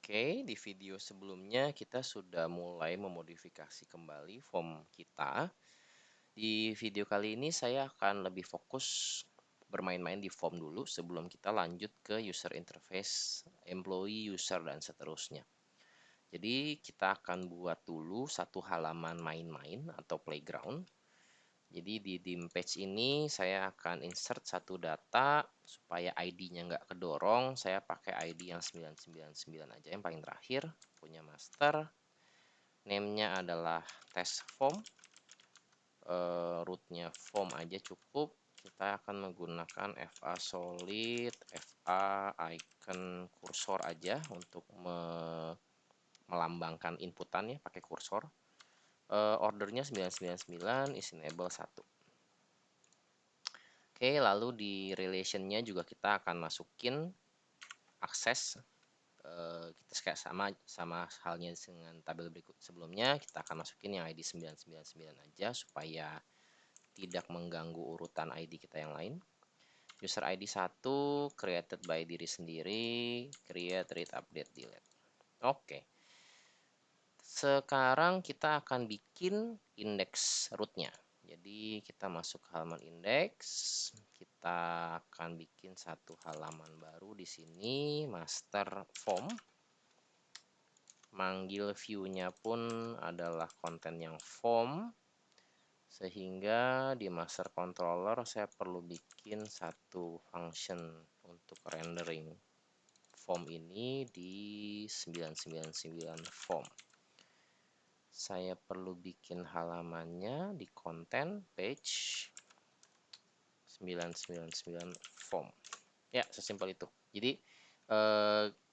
Oke, di video sebelumnya kita sudah mulai memodifikasi kembali form kita. Di video kali ini saya akan lebih fokus bermain-main di form dulu sebelum kita lanjut ke user interface, employee, user, dan seterusnya. Jadi kita akan buat dulu satu halaman main-main atau playground. Jadi di dim page ini saya akan insert satu data supaya ID-nya nggak kedorong. Saya pakai ID yang 999 aja yang paling terakhir, punya master. Name-nya adalah test form. Root-nya form aja cukup. Kita akan menggunakan FA solid, FA icon kursor aja untuk melambangkan inputannya pakai kursor. Ordernya 999, is enable 1. Oke, lalu di relationnya juga kita akan masukin akses. Kita kayak sama halnya dengan tabel berikut sebelumnya, kita akan masukin yang ID 999 aja supaya tidak mengganggu urutan ID kita yang lain. User ID 1 created by diri sendiri, create, read, update, delete. Oke. Sekarang kita akan bikin index rootnya. Jadi kita masuk ke halaman index, kita akan bikin satu halaman baru di sini, master form. Manggil view-nya pun adalah konten yang form, sehingga di master controller saya perlu bikin satu function untuk rendering form ini di 999 form. Saya perlu bikin halamannya di content page 999 form. Ya, sesimpel itu. Jadi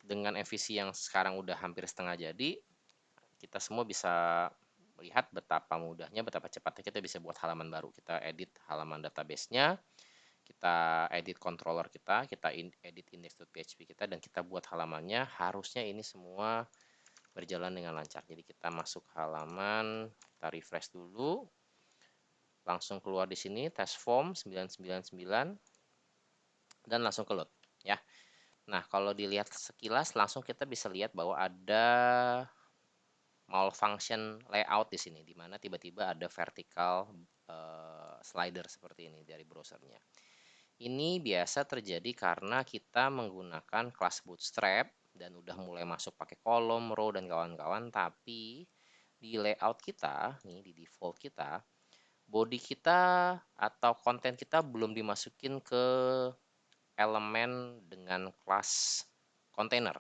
dengan efisi yang sekarang udah hampir setengah jadi, kita semua bisa melihat betapa mudahnya, betapa cepatnya kita bisa buat halaman baru. Kita edit halaman database-nya, kita edit controller kita edit index.php kita, dan kita buat halamannya. Harusnya ini semua berjalan dengan lancar. Jadi kita masuk halaman, kita refresh dulu, langsung keluar di sini test form 999 dan langsung ke load ya. Nah, kalau dilihat sekilas langsung kita bisa lihat bahwa ada malfunction layout di sini, di mana tiba-tiba ada vertical slider seperti ini dari browsernya. Ini biasa terjadi karena kita menggunakan kelas bootstrap dan udah mulai masuk pakai kolom, row, dan kawan-kawan, tapi di layout kita, nih di default kita, body kita atau konten kita belum dimasukin ke elemen dengan kelas container.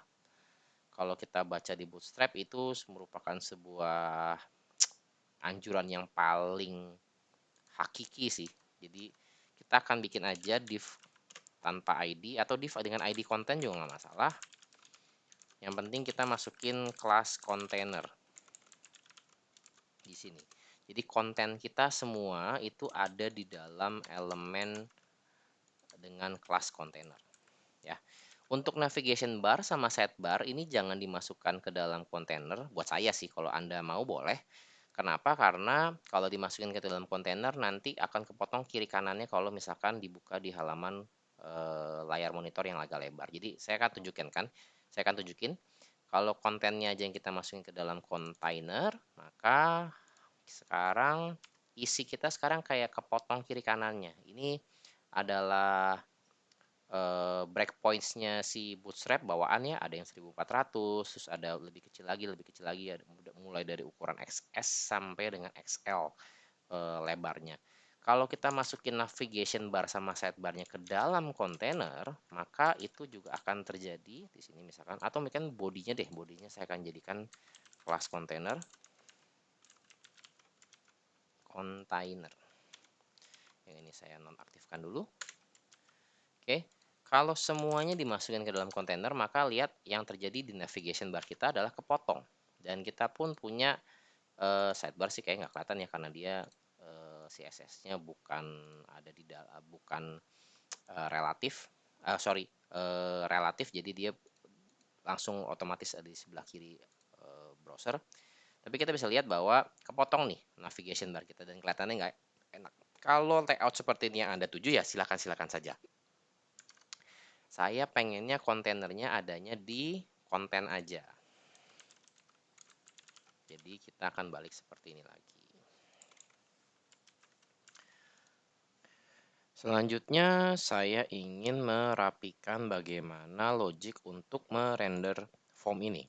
Kalau kita baca di bootstrap itu merupakan sebuah anjuran yang paling hakiki sih. Jadi kita akan bikin aja div tanpa ID atau div dengan ID konten juga nggak masalah. Yang penting kita masukin kelas container di sini. Jadi konten kita semua itu ada di dalam elemen dengan kelas container ya. Untuk navigation bar sama sidebar ini jangan dimasukkan ke dalam kontainer. Buat saya sih, kalau Anda mau boleh. Kenapa? Karena kalau dimasukin ke dalam kontainer nanti akan kepotong kiri kanannya kalau misalkan dibuka di halaman layar monitor yang agak lebar. Jadi saya akan tunjukin kalau kontennya aja yang kita masukin ke dalam kontainer, maka sekarang isi kita sekarang kayak kepotong kiri kanannya. Ini adalah breakpoints-nya si bootstrap bawaannya, ada yang 1400, terus ada lebih kecil lagi, ada mulai dari ukuran XS sampai dengan XL lebarnya. Kalau kita masukin navigation bar sama sidebarnya ke dalam kontainer, maka itu juga akan terjadi di sini misalkan, atau mungkin bodinya saya akan jadikan kelas container. Yang ini saya nonaktifkan dulu. Oke. Kalau semuanya dimasukkan ke dalam kontainer, maka lihat yang terjadi di navigation bar kita adalah kepotong. Dan kita pun punya sidebar sih kayak nggak kelihatan ya, karena dia CSS-nya bukan ada di bukan relatif, relatif, jadi dia langsung otomatis ada di sebelah kiri browser. Tapi kita bisa lihat bahwa kepotong nih navigation bar kita dan kelihatannya nggak enak. Kalau layout seperti ini yang Anda tuju ya silakan saja. Saya pengennya kontainernya adanya di konten aja. Jadi kita akan balik seperti ini lagi. Selanjutnya saya ingin merapikan bagaimana logic untuk merender form ini.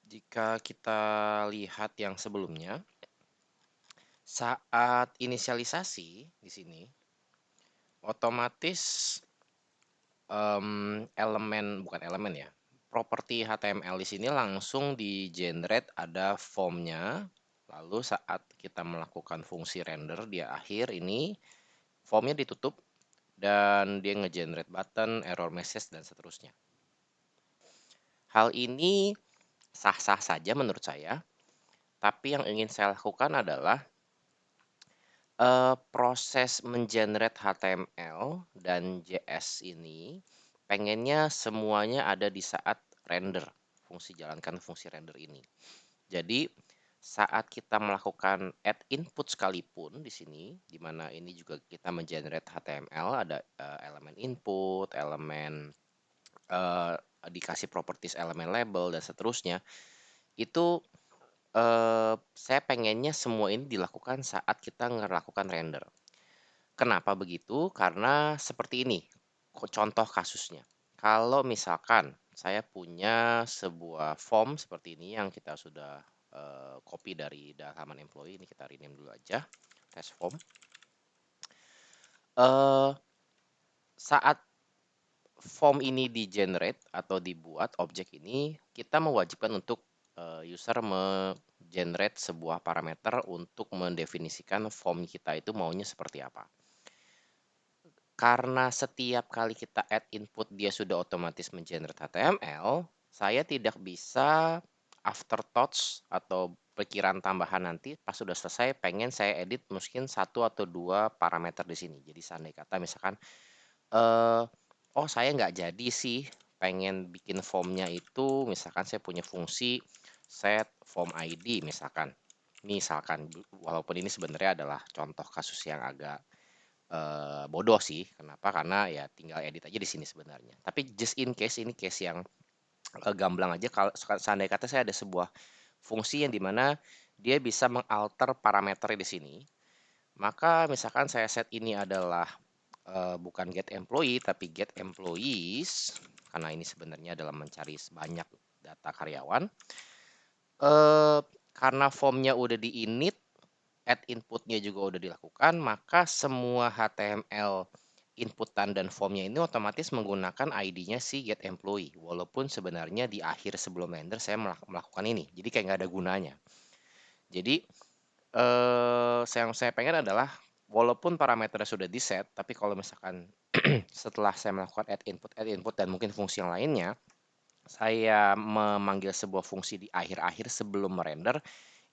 Jika kita lihat yang sebelumnya, saat inisialisasi di sini, otomatis bukan elemen ya, properti HTML di sini langsung di-generate ada formnya. Lalu saat kita melakukan fungsi render di akhir ini, formnya ditutup dan dia nge-generate button, error message, dan seterusnya. Hal ini sah-sah saja menurut saya, tapi yang ingin saya lakukan adalah proses men-generate HTML dan JS ini pengennya semuanya ada di saat render, jalankan fungsi render ini. Jadi saat kita melakukan add input sekalipun di sini, di mana ini juga kita men-generate HTML, ada elemen input, elemen dikasih properties elemen label dan seterusnya, itu saya pengennya semua ini dilakukan saat kita melakukan render. Kenapa begitu? Karena seperti ini, contoh kasusnya. Kalau misalkan saya punya sebuah form seperti ini yang kita sudah copy dari halaman employee, ini kita rename dulu aja, test form. Saat form ini di-generate atau dibuat objek ini, kita mewajibkan untuk user me-generate sebuah parameter untuk mendefinisikan form kita itu maunya seperti apa. Karena setiap kali kita add input dia sudah otomatis men-generate HTML, saya tidak bisa afterthoughts atau pikiran tambahan nanti pas sudah selesai pengen saya edit mungkin 1 atau 2 parameter di sini. Jadi seandai kata misalkan oh saya nggak jadi sih pengen bikin formnya itu, misalkan saya punya fungsi set form ID misalkan. Misalkan walaupun ini sebenarnya adalah contoh kasus yang agak bodoh sih. Kenapa? Karena ya tinggal edit aja di sini sebenarnya. Tapi just in case ini case yang gamblang aja, kalau seandainya kata saya ada sebuah fungsi yang dimana dia bisa mengalter parameter di sini. Maka misalkan saya set ini adalah bukan get employee tapi get employees, karena ini sebenarnya dalam mencari banyak data karyawan. Karena formnya udah di init, add inputnya juga udah dilakukan, maka semua HTML inputan dan formnya ini otomatis menggunakan ID-nya si get employee. Walaupun sebenarnya di akhir sebelum render saya melakukan ini. Jadi kayak nggak ada gunanya. Jadi yang saya pengen adalah walaupun parameternya sudah di set, tapi kalau misalkan setelah saya melakukan add input dan mungkin fungsi yang lainnya, saya memanggil sebuah fungsi di akhir-akhir sebelum merender,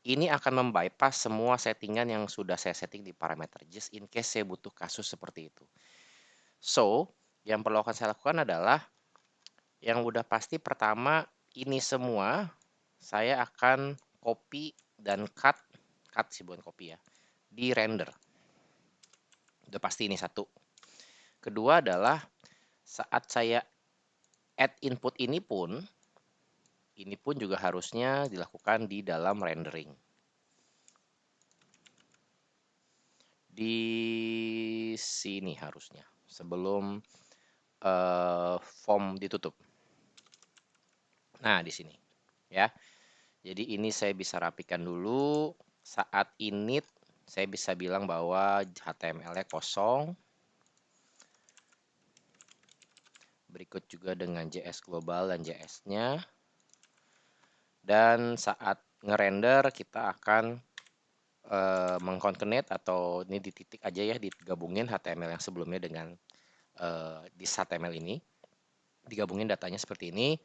ini akan membypass semua settingan yang sudah saya setting di parameter just in case saya butuh kasus seperti itu. So, yang perlu akan saya lakukan adalah yang udah pasti pertama ini semua saya akan copy dan cut sih bukan copy ya, di render. Udah pasti ini satu. Kedua adalah saat saya add input ini pun juga harusnya dilakukan di dalam rendering. Di sini harusnya sebelum form ditutup. Nah, di sini ya. Jadi ini saya bisa rapikan dulu. Saat init saya bisa bilang bahwa HTML-nya kosong. Berikut juga dengan JS global dan JS-nya. Dan saat ngerender kita akan mengconcatenate atau ini di titik aja ya, digabungin HTML yang sebelumnya dengan di HTML ini. Digabungin datanya seperti ini.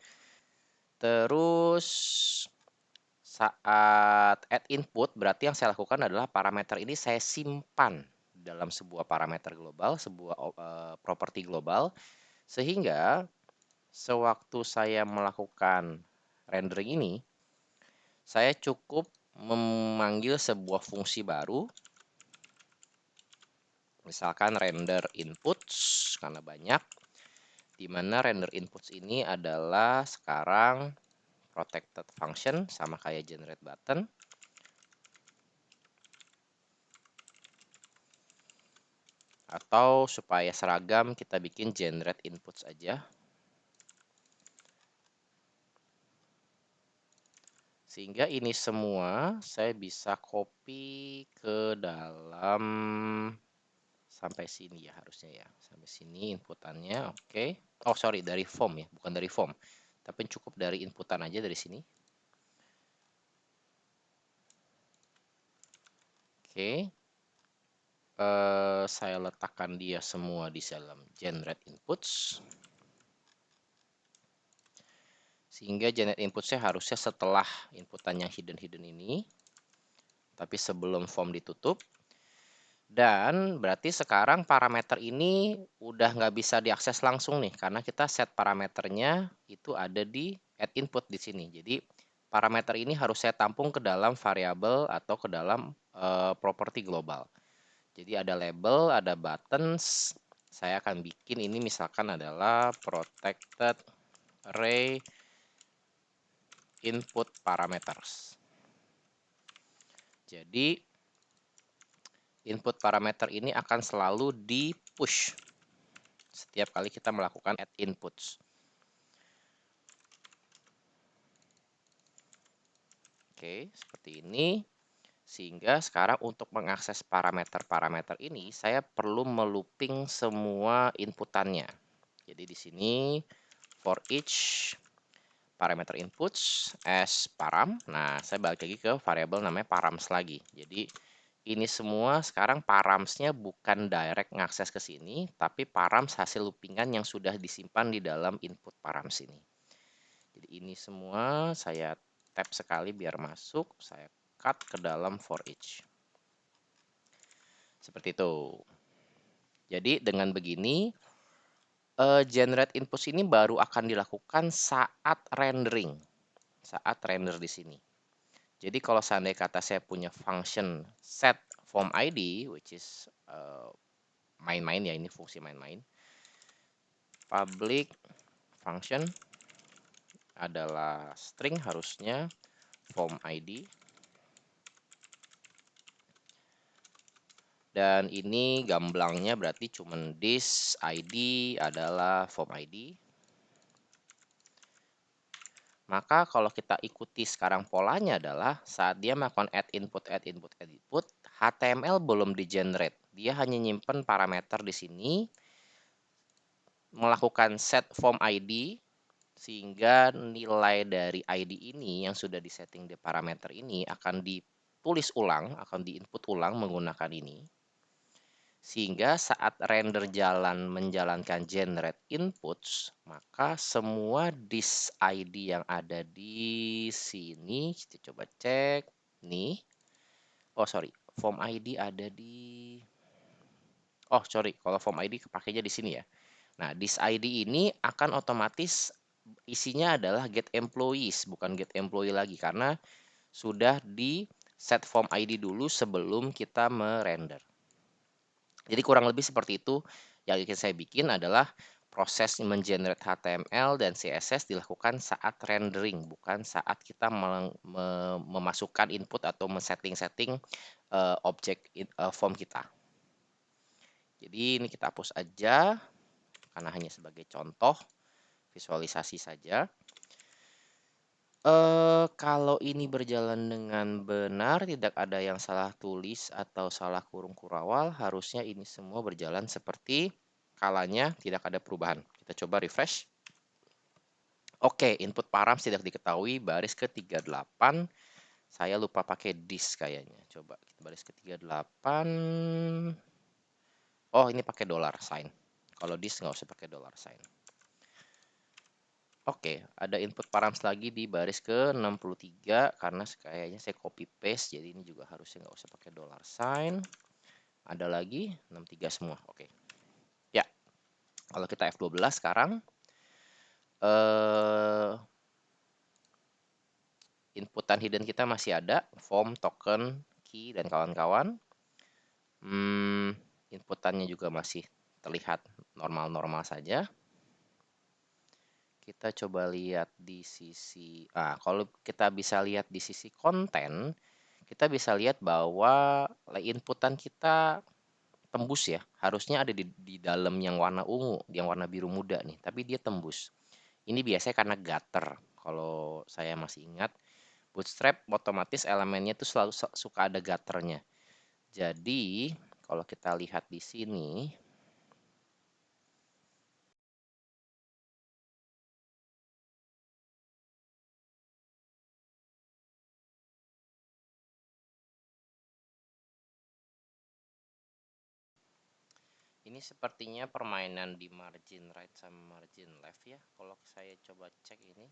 Terus saat add input berarti yang saya lakukan adalah parameter ini saya simpan dalam sebuah parameter global, sebuah properti global, sehingga sewaktu saya melakukan rendering ini, saya cukup memanggil sebuah fungsi baru, misalkan render inputs, karena banyak, di mana render inputs ini adalah sekarang protected function sama kayak generate button. Atau supaya seragam kita bikin generate inputs aja. Sehingga ini semua saya bisa copy ke dalam sampai sini ya harusnya ya. Sampai sini inputannya, oke. Oh sorry, dari form ya, bukan dari form. Tapi cukup dari inputan aja dari sini. Oke. Saya letakkan dia semua di dalam generate inputs. Sehingga generate inputsnya harusnya setelah inputan yang hidden ini. Tapi sebelum form ditutup. Dan berarti sekarang parameter ini udah nggak bisa diakses langsung nih. Karena kita set parameternya itu ada di add input di sini. Jadi parameter ini harus saya tampung ke dalam variabel atau ke dalam properti global. Jadi ada label, ada buttons. Saya akan bikin ini misalkan adalah protected array input parameters. Jadi input parameter ini akan selalu di push setiap kali kita melakukan add inputs. Oke, seperti ini. Sehingga sekarang untuk mengakses parameter-parameter ini saya perlu melooping semua inputannya. Jadi di sini for each parameter inputs as param. Nah, saya balik lagi ke variabel namanya params lagi. Jadi ini semua sekarang paramsnya bukan direct ngakses ke sini, tapi params hasil loopingan yang sudah disimpan di dalam input params ini. Jadi ini semua saya tap sekali biar masuk, saya cut ke dalam for each. Seperti itu. Jadi dengan begini, generate input ini baru akan dilakukan saat rendering. Saat render di sini. Jadi kalau seandainya kata saya punya function set form ID, which is main-main ya, ini fungsi main-main. Public function adalah string harusnya form ID. Dan ini gamblangnya berarti cuman this ID adalah form ID. Maka kalau kita ikuti sekarang polanya adalah saat dia melakukan add input, HTML belum di-generate. Dia hanya nyimpen parameter di sini, melakukan set form ID, sehingga nilai dari ID ini yang sudah disetting di parameter ini akan ditulis ulang, akan diinput ulang menggunakan ini. Sehingga saat render menjalankan generate inputs, maka semua this ID yang ada di sini, kita coba cek nih. Oh sorry, form ID ada di, oh sorry, kalau form ID kepakainya di sini ya. Nah, this ID ini akan otomatis isinya adalah get employees, bukan get employee lagi karena sudah di set form ID dulu sebelum kita merender. Jadi kurang lebih seperti itu yang ingin saya bikin adalah proses mengenerate HTML dan CSS dilakukan saat rendering, bukan saat kita memasukkan input atau men-setting objek form kita. Jadi ini kita hapus aja karena hanya sebagai contoh visualisasi saja. Kalau ini berjalan dengan benar, tidak ada yang salah tulis atau salah kurung kurawal, harusnya ini semua berjalan seperti kalanya tidak ada perubahan. Kita coba refresh. Oke, input params tidak diketahui, baris ke-38. Saya lupa pakai this kayaknya. Coba kita baris ke-38. Oh, ini pakai $sign. Kalau this nggak usah pakai $sign. Oke, ada input params lagi di baris ke-63 karena kayaknya saya copy paste, jadi ini juga harusnya nggak usah pakai $sign. Ada lagi 63 semua. Oke. Ya. Kalau kita F12 sekarang inputan hidden kita masih ada, form, token, key dan kawan-kawan. Inputannya juga masih terlihat normal-normal saja. Kita coba lihat di sisi, kalau kita bisa lihat di sisi konten, kita bisa lihat bahwa inputan kita tembus ya, harusnya ada di dalam yang warna ungu, yang warna biru muda nih, tapi dia tembus. Ini biasanya karena gutter, kalau saya masih ingat. Bootstrap otomatis elemennya itu selalu suka ada gutternya. Jadi, kalau kita lihat di sini, ini sepertinya permainan di margin right sama margin left ya. Kalau saya coba cek ini,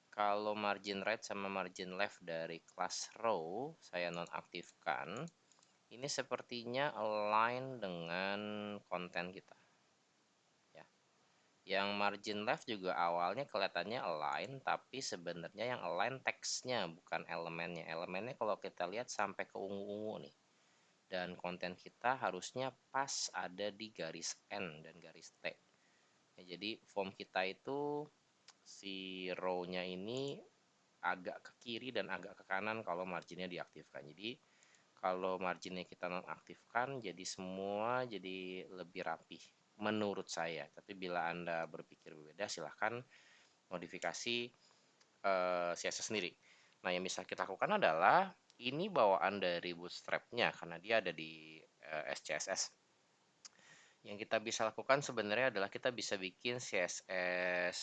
kalau margin right sama margin left dari class row saya nonaktifkan, ini sepertinya align dengan konten kita. Ya. Yang margin left juga awalnya kelihatannya align, tapi sebenarnya yang align teksnya bukan elemennya. Elemennya kalau kita lihat sampai ke ungu-ungu nih. Dan konten kita harusnya pas ada di garis N dan garis T. Ya, jadi form kita itu si row-nya ini agak ke kiri dan agak ke kanan kalau marginnya diaktifkan. Jadi kalau marginnya kita nonaktifkan, jadi semua jadi lebih rapih menurut saya. Tapi bila Anda berpikir berbeda, silahkan modifikasi CSS sendiri. Nah, yang bisa kita lakukan adalah ini bawaan dari Bootstrap-nya karena dia ada di SCSS. Yang kita bisa lakukan sebenarnya adalah kita bisa bikin CSS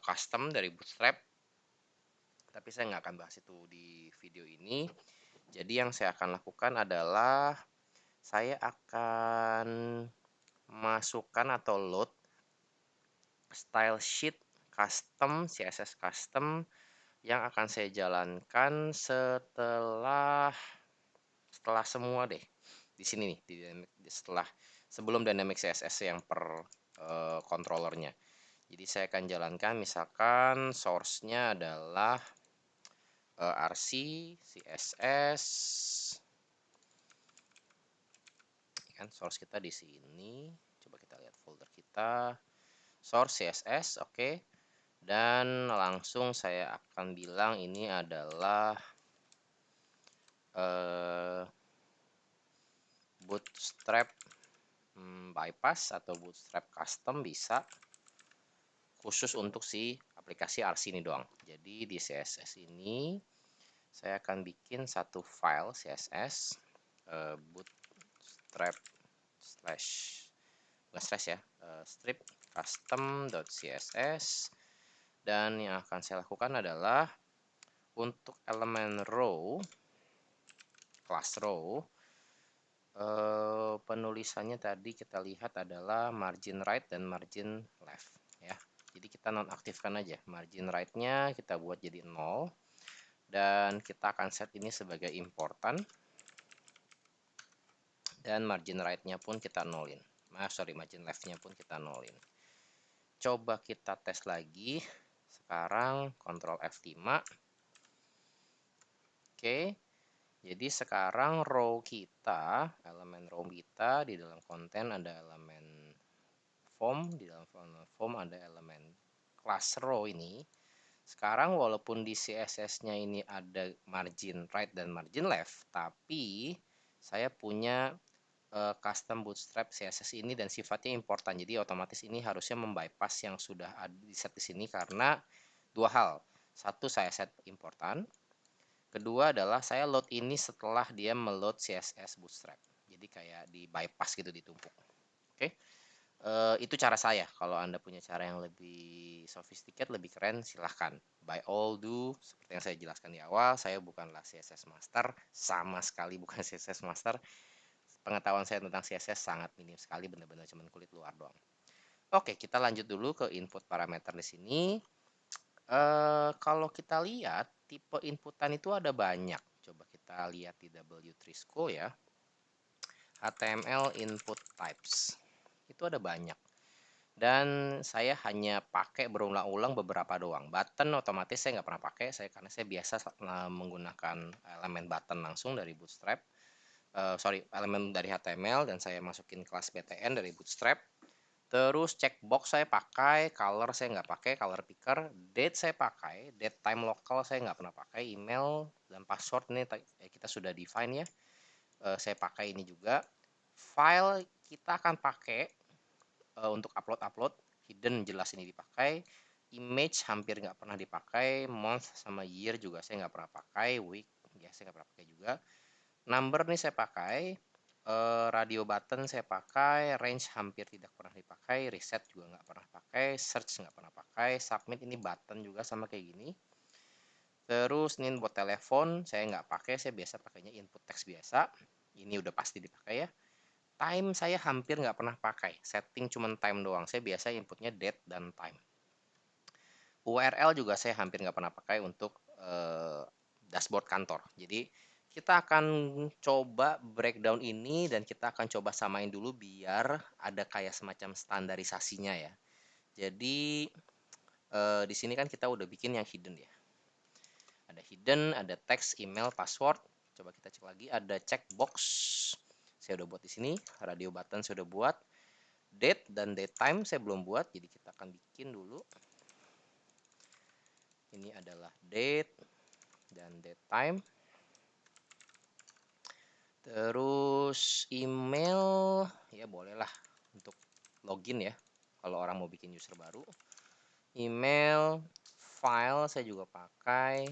custom dari Bootstrap, tapi saya nggak akan bahas itu di video ini. Jadi yang saya akan lakukan adalah saya akan masukkan atau load style sheet custom, CSS custom yang akan saya jalankan setelah semua deh. Di sini nih, sebelum dynamic CSS yang per controllernya. Jadi saya akan jalankan misalkan source-nya adalah RC, CSS, kan source kita di sini. Coba kita lihat folder kita, source CSS, oke. Dan langsung saya akan bilang ini adalah Bootstrap bypass atau Bootstrap custom bisa, khusus untuk si aplikasi RC ini doang. Jadi di CSS ini saya akan bikin satu file CSS bootstrap slash bukan slash ya, strip custom.css, dan yang akan saya lakukan adalah untuk elemen row, class row, penulisannya tadi kita lihat adalah margin right dan margin left ya. Jadi kita nonaktifkan aja margin right-nya, kita buat jadi 0, dan kita akan set ini sebagai important, dan margin right-nya pun kita nolin. Margin left-nya pun kita nolin. Coba kita tes lagi. Sekarang Ctrl F5. Oke. Jadi sekarang row kita, elemen row kita di dalam konten ada elemen form, di dalam form ada elemen class row ini. Sekarang walaupun di CSS-nya ini ada margin right dan margin left, tapi saya punya custom bootstrap CSS ini dan sifatnya important. Jadi otomatis ini harusnya membypass yang sudah ada di set di sini karena dua hal. Satu, saya set important. Kedua adalah saya load ini setelah dia meload CSS bootstrap. Jadi kayak di bypass gitu, ditumpuk. Oke. Itu cara saya. Kalau Anda punya cara yang lebih sophisticated, lebih keren, silahkan. By all do, seperti yang saya jelaskan di awal, saya bukanlah CSS master, sama sekali bukan CSS master. Pengetahuan saya tentang CSS sangat minim sekali, benar-benar cuma kulit luar doang. Oke, kita lanjut dulu ke input parameter di sini. Kalau kita lihat tipe inputan itu ada banyak. Coba kita lihat di W3 School ya. HTML input types. Itu ada banyak. Dan saya hanya pakai berulang-ulang beberapa doang. Button otomatis saya nggak pernah pakai, karena saya biasa menggunakan elemen button langsung dari Bootstrap. Elemen dari HTML, dan saya masukin kelas BTN dari Bootstrap. Terus checkbox saya pakai, color saya nggak pakai, color picker, date saya pakai, date time local saya nggak pernah pakai, email dan password ini kita sudah define ya. Saya pakai ini juga. File kita akan pakai untuk upload hidden jelas ini dipakai. Image hampir nggak pernah dipakai, month sama year juga saya nggak pernah pakai, week ya saya nggak pernah pakai juga. Number nih saya pakai, radio button saya pakai, range hampir tidak pernah dipakai, reset juga nggak pernah pakai, search nggak pernah pakai, submit ini button juga sama kayak gini. Terus ini buat telepon saya nggak pakai, saya biasa pakainya input text biasa. Ini udah pasti dipakai ya. Time saya hampir nggak pernah pakai, setting cuman time doang. Saya biasa inputnya date dan time. URL juga saya hampir nggak pernah pakai untuk dashboard kantor. Jadi kita akan coba breakdown ini dan kita akan coba samain dulu biar ada kayak semacam standarisasinya ya. Jadi di sini kan kita udah bikin yang hidden ya. Ada hidden, ada text, email, password. Coba kita cek lagi, ada checkbox. Saya udah buat di sini, radio button saya udah buat. Date dan date time saya belum buat, jadi kita akan bikin dulu. Ini adalah date dan date time. Terus email ya bolehlah untuk login ya kalau orang mau bikin user baru. Email, file saya juga pakai.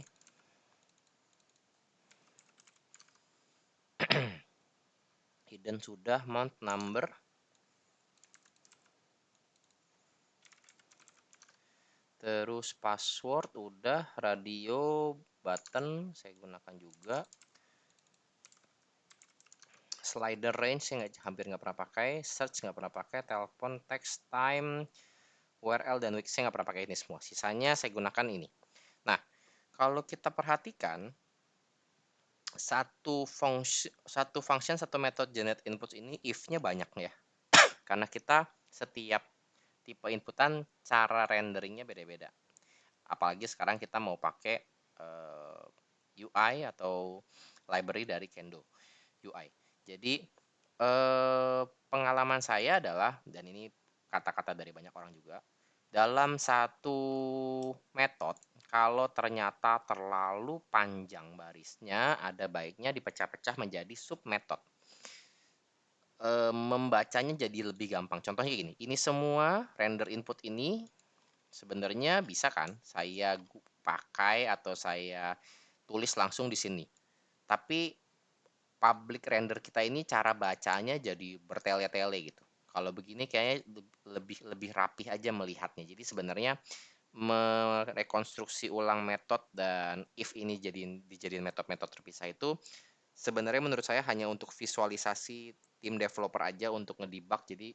Hidden sudah, month, number. Terus password udah, radio button saya gunakan juga. Slider range saya hampir nggak pernah pakai, search nggak pernah pakai, telepon, text, time, URL dan week saya nggak pernah pakai ini semua. Sisanya saya gunakan ini. Nah, kalau kita perhatikan satu function satu method generate input ini if-nya banyak ya. Karena kita setiap tipe inputan cara renderingnya beda-beda. Apalagi sekarang kita mau pakai UI atau library dari Kendo UI. Jadi pengalaman saya adalah, dan ini kata-kata dari banyak orang juga, dalam satu metode kalau ternyata terlalu panjang barisnya, ada baiknya dipecah-pecah menjadi sub metode. Membacanya jadi lebih gampang. Contohnya gini, ini semua render input ini sebenarnya bisa kan saya pakai atau saya tulis langsung di sini. Tapi public render kita ini cara bacanya jadi bertele-tele gitu. Kalau begini kayaknya lebih rapih aja melihatnya. Jadi sebenarnya merekonstruksi ulang metode dan if ini dijadiin metode-metode terpisah itu sebenarnya menurut saya hanya untuk visualisasi tim developer aja untuk ngedebug, jadi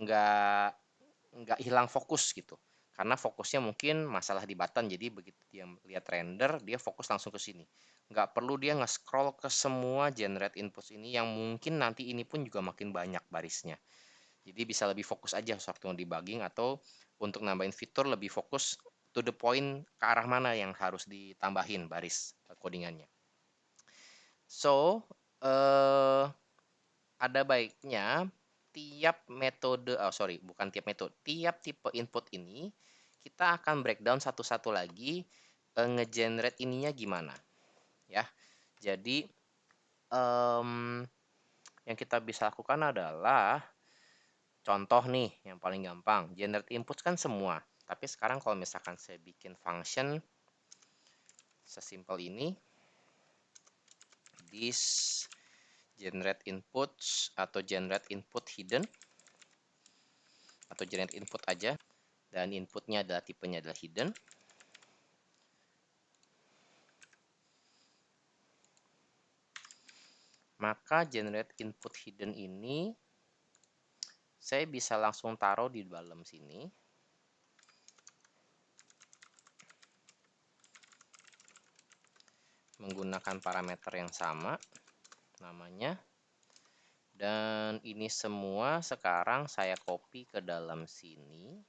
nggak nggak hilang fokus gitu. Karena fokusnya mungkin masalah di button, jadi begitu dia lihat render, dia fokus langsung ke sini. Nggak perlu dia nge-scroll ke semua generate input ini yang mungkin nanti ini pun juga makin banyak barisnya. Jadi bisa lebih fokus aja waktu debugging atau untuk nambahin fitur lebih fokus to the point ke arah mana yang harus ditambahin baris codingannya. So, ada baiknya tiap metode, bukan tiap metode, tiap tipe input ini kita akan breakdown satu-satu lagi nge-generate ininya gimana, ya. Jadi yang kita bisa lakukan adalah contoh nih yang paling gampang, generate input kan semua. Tapi sekarang kalau misalkan saya bikin function sesimpel ini, this generate inputs atau generate input hidden atau generate input aja, dan inputnya adalah tipenya adalah hidden. Maka generate input hidden ini saya bisa langsung taruh di dalam sini. Menggunakan parameter yang sama namanya. Dan ini semua sekarang saya copy ke dalam sini.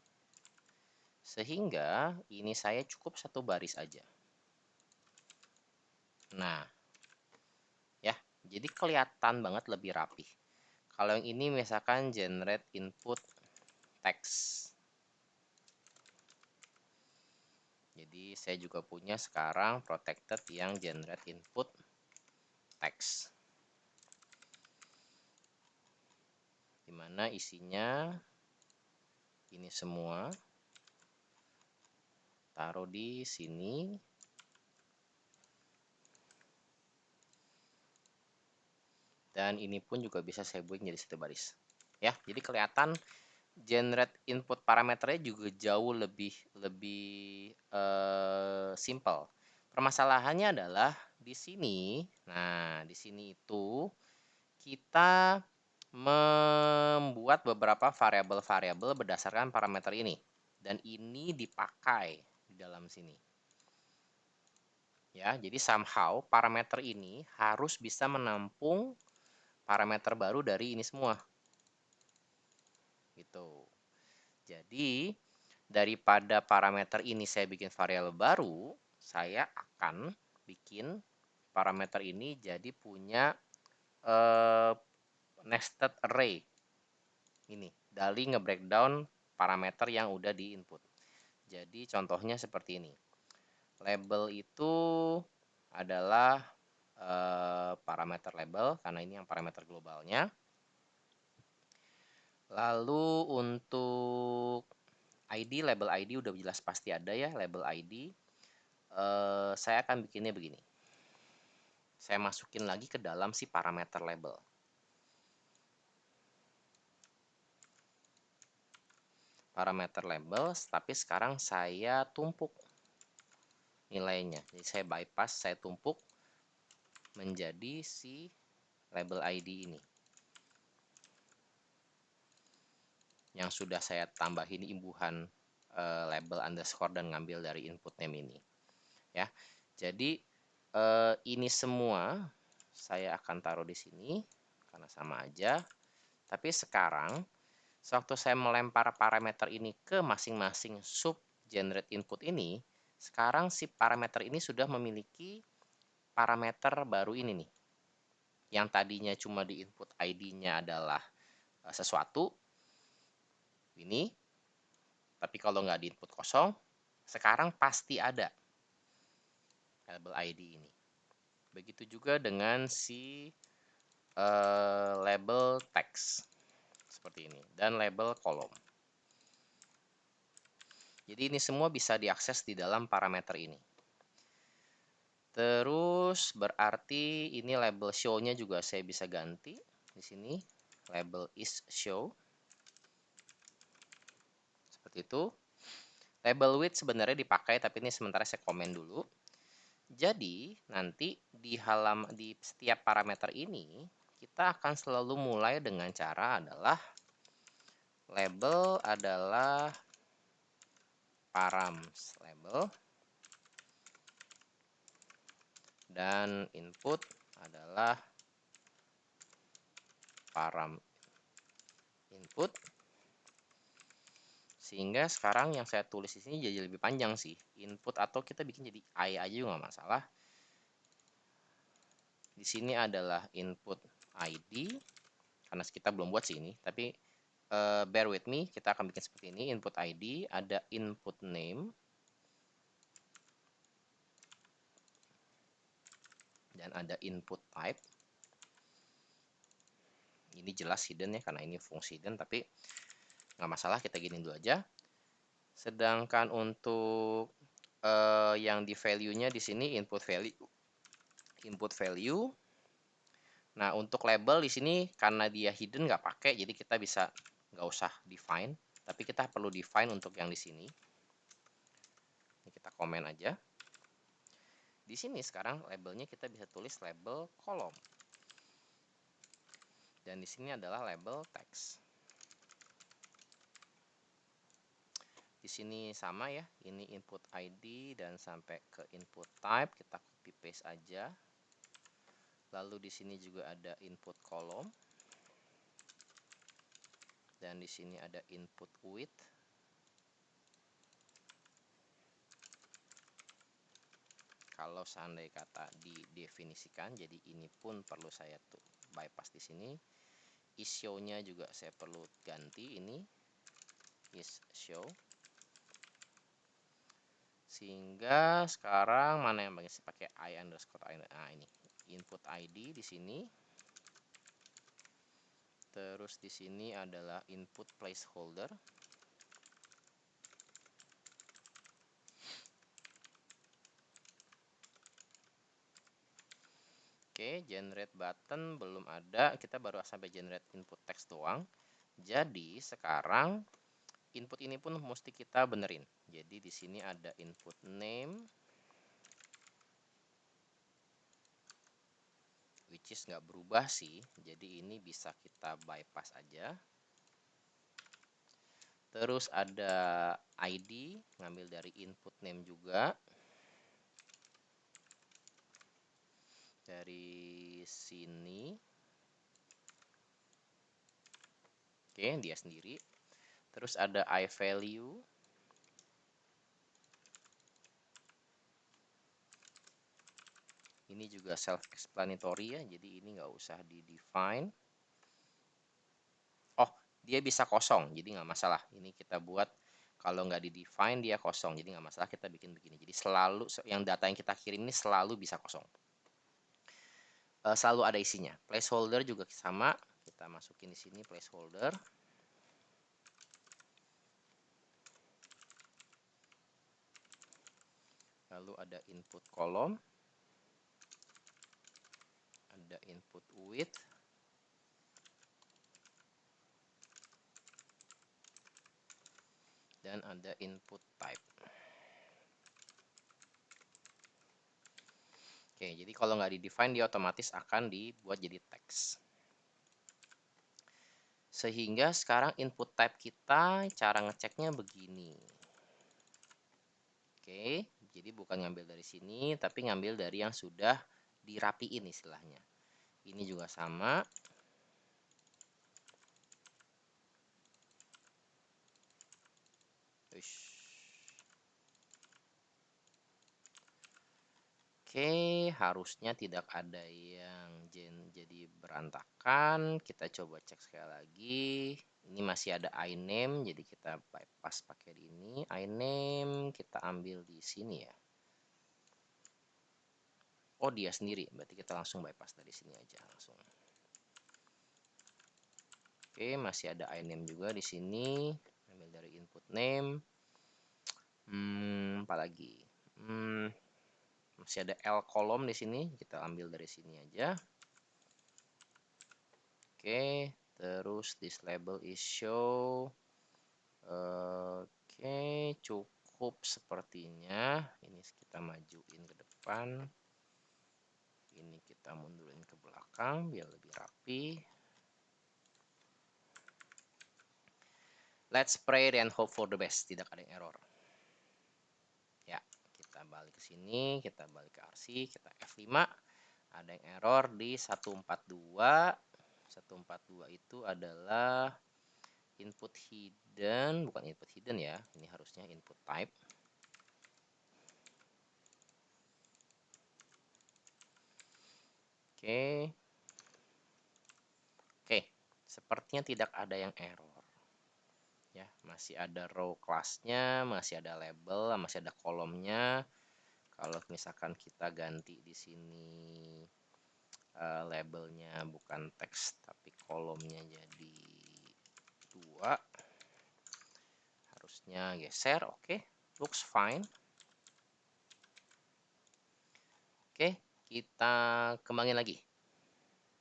Sehingga ini saya cukup satu baris aja. Nah, ya, jadi kelihatan banget lebih rapih. Kalau yang ini misalkan generate input text. Jadi saya juga punya sekarang protected yang generate input text, dimana isinya ini semua taruh di sini. Dan ini pun juga bisa saya buat jadi satu baris. Ya, jadi kelihatan generate input parameternya juga jauh lebih simple. Permasalahannya adalah di sini. Nah, di sini itu kita membuat beberapa variabel-variabel berdasarkan parameter ini, dan ini dipakai di dalam sini. Ya, jadi somehow parameter ini harus bisa menampung parameter baru dari ini semua. Gitu. Jadi, daripada parameter ini saya bikin variabel baru, saya akan bikin parameter ini jadi punya nested array. Ini, dari nge-breakdown parameter yang udah di input. Jadi, contohnya seperti ini. Label itu adalah parameter label, karena ini yang parameter globalnya. Lalu untuk ID, label ID udah jelas pasti ada ya, label ID. Saya akan bikinnya begini. Saya masukin lagi ke dalam si parameter label. Parameter label, tapi sekarang saya tumpuk nilainya. Jadi saya bypass, saya tumpuk menjadi si label ID ini. Yang sudah saya tambahin imbuhan label underscore dan ngambil dari input name ini. Ya, jadi ini semua saya akan taruh di sini karena sama aja. Tapi sekarang sewaktu saya melempar parameter ini ke masing-masing sub generate input ini, sekarang si parameter ini sudah memiliki parameter baru ini nih. Yang tadinya cuma di input ID-nya adalah sesuatu ini, tapi kalau nggak di input kosong, sekarang pasti ada label ID ini. Begitu juga dengan si label text seperti ini dan label kolom. Jadi ini semua bisa diakses di dalam parameter ini. Terus berarti ini label show-nya juga saya bisa ganti di sini, label is show. Seperti itu. Label width sebenarnya dipakai, tapi ini sementara saya komen dulu. Jadi nanti di setiap parameter ini kita akan selalu mulai dengan cara adalah label adalah params label dan input adalah param input. Sehingga sekarang yang saya tulis di sini jadi lebih panjang sih, input, atau kita bikin jadi I aja juga nggak masalah. Di sini adalah input ID, karena kita belum buat sih ini, tapi bear with me, kita akan bikin seperti ini. Input ID, ada input name, dan ada input type. Ini jelas hidden ya, karena ini fungsi hidden, tapi nggak masalah, kita gini dulu aja. Sedangkan untuk yang di value-nya di sini input value. Nah, untuk label di sini karena dia hidden nggak pakai, jadi kita bisa nggak usah define, tapi kita perlu define untuk yang di sini. Ini kita komen aja. Di sini sekarang labelnya kita bisa tulis label kolom. Dan di sini adalah label text. Di sini sama ya, ini input ID dan sampai ke input type kita copy paste aja. Lalu di sini juga ada input kolom. Dan di sini ada input width. Kalau seandainya kata didefinisikan, jadi ini pun perlu saya tuh bypass di sini. Issue-nya juga saya perlu ganti ini. is show. Sehingga sekarang mana yang pakai I underscore I, nah ini input ID di sini. Terus di sini adalah input placeholder. Oke, generate button belum ada, kita baru sampai generate input text doang. Jadi sekarang input ini pun mesti kita benerin. Jadi di sini ada input name, which is nggak berubah sih. Jadi ini bisa kita bypass aja. Terus ada ID, ngambil dari input name juga. Dari sini. Oke, dia sendiri. Terus ada iValue. Ini juga self-explanatory ya, jadi ini nggak usah di-define. Oh, dia bisa kosong, jadi nggak masalah. Ini kita buat kalau nggak di-define dia kosong, jadi nggak masalah kita bikin begini. Jadi selalu yang data yang kita kirim ini selalu bisa kosong. Selalu ada isinya. Placeholder juga sama, kita masukin di sini placeholder. Lalu ada input kolom, ada input width, dan ada input type. Oke, jadi kalau nggak di-define dia otomatis akan dibuat jadi teks. Sehingga sekarang input type kita cara ngeceknya begini. Oke, jadi bukan ngambil dari sini, tapi ngambil dari yang sudah dirapiin istilahnya. Ini juga sama. Oke, harusnya tidak ada yang jadi berantakan. Kita coba cek sekali lagi. Ini masih ada iname, jadi kita bypass pakai ini. Iname kita ambil di sini ya. Oh, dia sendiri, berarti kita langsung bypass dari sini aja langsung. Oke, masih ada iname juga di sini. Ambil dari input name. Apalagi? Masih ada L kolom di sini, kita ambil dari sini aja. Oke, terus this label is show. Oke, cukup sepertinya. Ini kita majuin ke depan. Ini kita mundurin ke belakang biar lebih rapi. Let's pray and hope for the best. Tidak ada yang error. Ya, kita balik ke sini, kita balik ke RC, kita F5. Ada yang error di 142. 142 itu adalah input hidden, bukan input hidden ya. Ini harusnya input type. Oke. Oke, sepertinya tidak ada yang error. Ya, masih ada row kelasnya, masih ada label, masih ada kolomnya. Kalau misalkan kita ganti di sini labelnya bukan teks tapi kolomnya jadi 2, harusnya geser. Oke, looks fine. Oke, kita kembangin lagi.